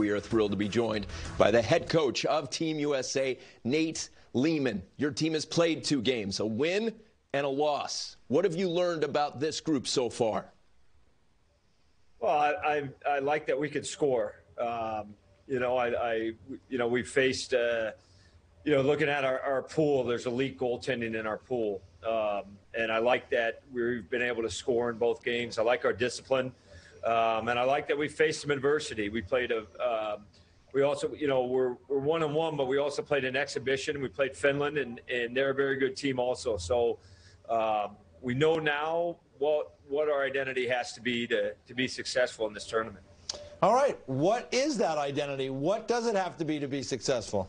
We are thrilled to be joined by the head coach of Team USA, Nate Leaman. Your team has played 2 games, a win and a loss. What have you learned about this group so far? Well, I like that we could score. We faced, looking at our pool, there's elite goaltending in our pool. And I like that we've been able to score in both games. I like our discipline. And I like that we faced some adversity. We played we also, we're 1-1, but we also played an exhibition. We played Finland, and they're a very good team also. So we know now what our identity has to be successful in this tournament. All right. What is that identity? What does it have to be successful?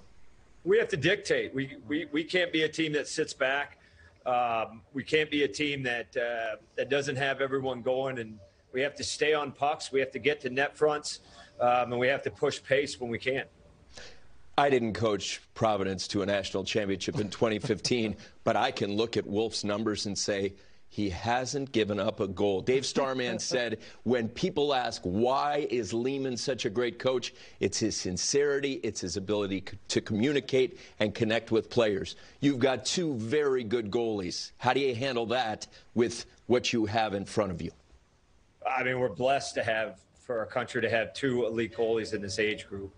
We have to dictate. We can't be a team that sits back. We can't be a team that doesn't have everyone going, and we have to stay on pucks. We have to get to net fronts, and we have to push pace when we can. I didn't coach Providence to a national championship in 2015, but I can look at Wolf's numbers and say he hasn't given up a goal. Dave Starman said when people ask why is Leaman such a great coach, it's his sincerity, it's his ability to communicate and connect with players. You've got 2 very good goalies. How do you handle that with what you have in front of you? I mean, we're blessed for our country to have 2 elite goalies in this age group.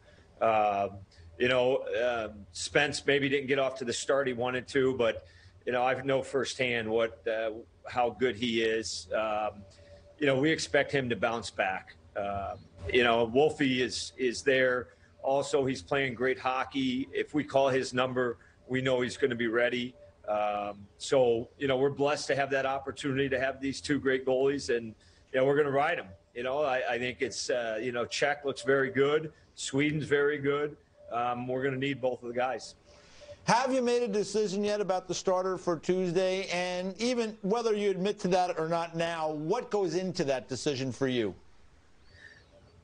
Spence maybe didn't get off to the start he wanted to, but I know firsthand how good he is. We expect him to bounce back. Wolfie is there. Also, he's playing great hockey. If we call his number, we know he's going to be ready. We're blessed to have that opportunity to have these 2 great goalies, and we're going to ride them. I think it's Czech looks very good. Sweden's very good. We're going to need both of the guys. Have you made a decision yet about the starter for Tuesday? And even whether you admit to that or not now, what goes into that decision for you?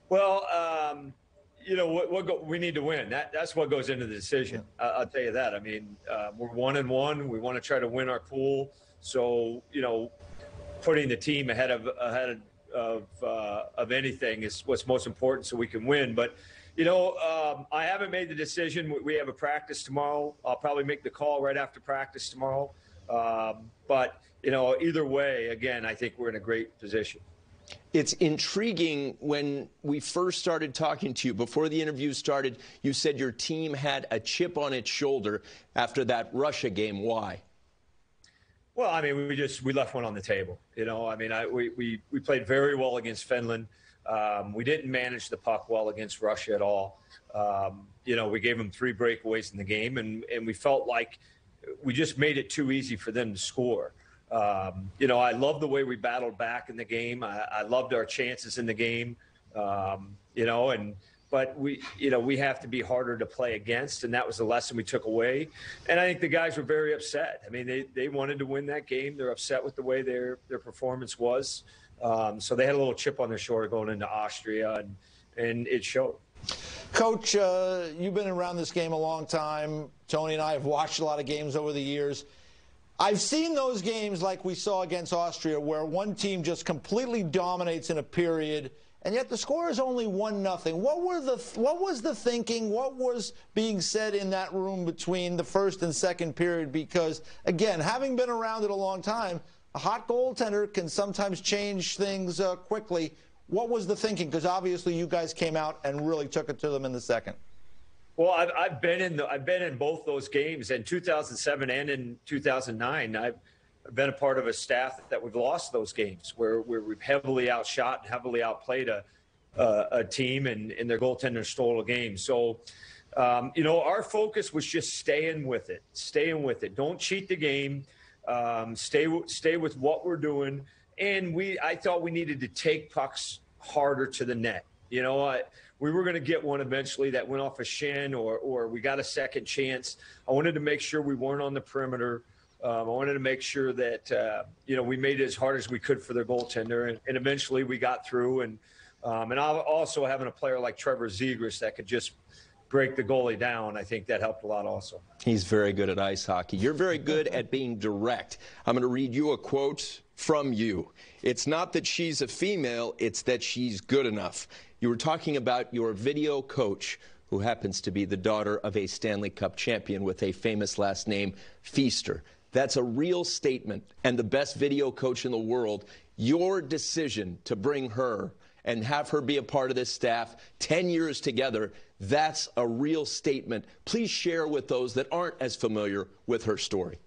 Well, we need to win. That's what goes into the decision. I'll tell you that. I mean, we're 1-1. We want to try to win our pool. So, putting the team ahead of anything is what's most important so we can win. But I haven't made the decision. We have a practice tomorrow. I'll probably make the call right after practice tomorrow. But either way, again, I think we're in a great position. It's intriguing. When we first started talking to you, before the interview started, you said your team had a chip on its shoulder after that Russia game. Why? Well, I mean, we left one on the table. We played very well against Finland. We didn't manage the puck well against Russia at all. We gave them 3 breakaways in the game, and we felt like we just made it too easy for them to score. I love the way we battled back in the game. I loved our chances in the game. But we have to be harder to play against, and that was the lesson we took away. And I think the guys were very upset. I mean, they wanted to win that game. They're upset with the way their performance was. So they had a little chip on their shoulder going into Austria, and it showed. Coach, you've been around this game a long time. Tony and I have watched a lot of games over the years. I've seen those games like we saw against Austria where one team just completely dominates in a period, and yet the score is only 1-0. What was the thinking? What was being said in that room between the first and second period? Because, again, having been around it a long time, a hot goaltender can sometimes change things quickly. What was the thinking? Because obviously you guys came out and really took it to them in the second. Well, I've been in both those games in 2007 and in 2009. I've been a part of a staff that we've lost those games where we've heavily outshot, heavily outplayed a team, and their goaltender stole a game. So, our focus was just staying with it. Don't cheat the game. Stay with what we're doing. And I thought we needed to take pucks harder to the net. We were going to get one eventually that went off a shin or we got a second chance. I wanted to make sure we weren't on the perimeter. I wanted to make sure that, we made it as hard as we could for their goaltender. And eventually we got through. And also having a player like Trevor Zegras that could just break the goalie down, I think that helped a lot also. He's very good at ice hockey. You're very good at being direct. I'm going to read you a quote from you. It's not that she's a female, it's that she's good enough. You were talking about your video coach, who happens to be the daughter of a Stanley Cup champion with a famous last name, Feaster. That's a real statement, and the best video coach in the world. Your decision to bring her and have her be a part of this staff 10 years together, that's a real statement. Please share with those that aren't as familiar with her story.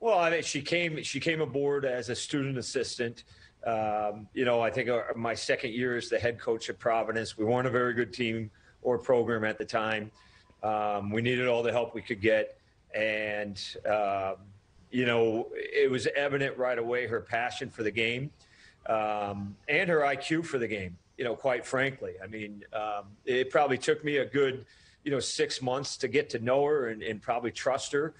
Well, I mean, she came aboard as a student assistant. I think my second year as the head coach at Providence. We weren't a very good team or program at the time. We needed all the help we could get. And, it was evident right away her passion for the game and her IQ for the game, quite frankly. I mean, it probably took me a good, 6 months to get to know her and probably trust her.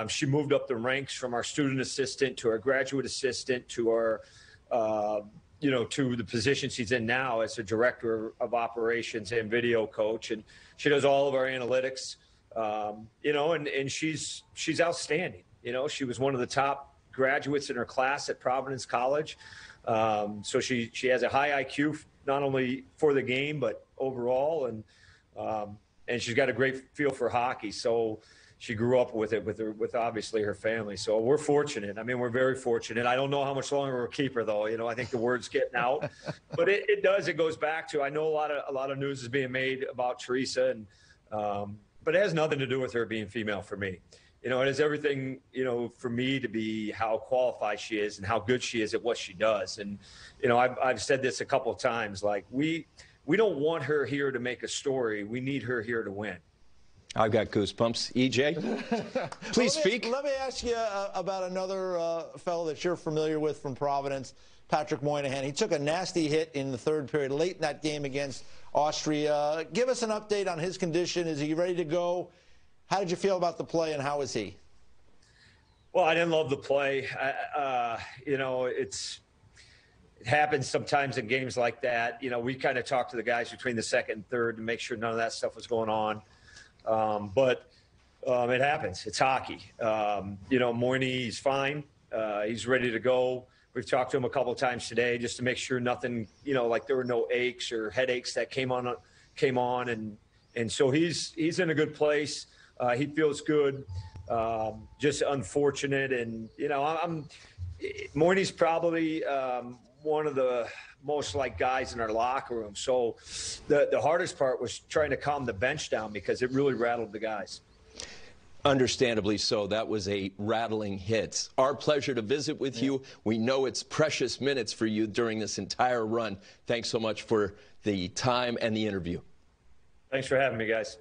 She moved up the ranks from our student assistant to our graduate assistant to our, to the position she's in now as a director of operations and video coach. And she does all of our analytics, and she's outstanding. She was one of the top graduates in her class at Providence College. So she has a high IQ, not only for the game, but overall. And she's got a great feel for hockey. So she grew up with it, with obviously her family. So we're fortunate. I mean, we're very fortunate. I don't know how much longer we'll keep her, though. I think the word's getting out, but it goes back to, I know a lot of news is being made about Teresa, and but it has nothing to do with her being female for me. It has everything, for me to be how qualified she is and how good she is at what she does. And, I've said this a couple of times, like we don't want her here to make a story. We need her here to win. I've got goosebumps. EJ, please speak. Let me ask you about another fellow that you're familiar with from Providence, Patrick Moynihan. He took a nasty hit in the third period, late in that game against Austria. Give us an update on his condition. Is he ready to go? How did you feel about the play, and how is he? Well, I didn't love the play. It happens sometimes in games like that. We kind of talked to the guys between the second and third to make sure none of that stuff was going on. But it happens. It's hockey. Moyni, he's fine. He's ready to go. We've talked to him a couple of times today just to make sure nothing, like there were no aches or headaches that came on. And so he's in a good place. He feels good. Just unfortunate. And, Moyni's probably one of the most like guys in our locker room. So the hardest part was trying to calm the bench down because it really rattled the guys. Understandably so. That was a rattling hit. Our pleasure to visit with you. We know it's precious minutes for you during this entire run. Thanks so much for the time and the interview. Thanks for having me, guys.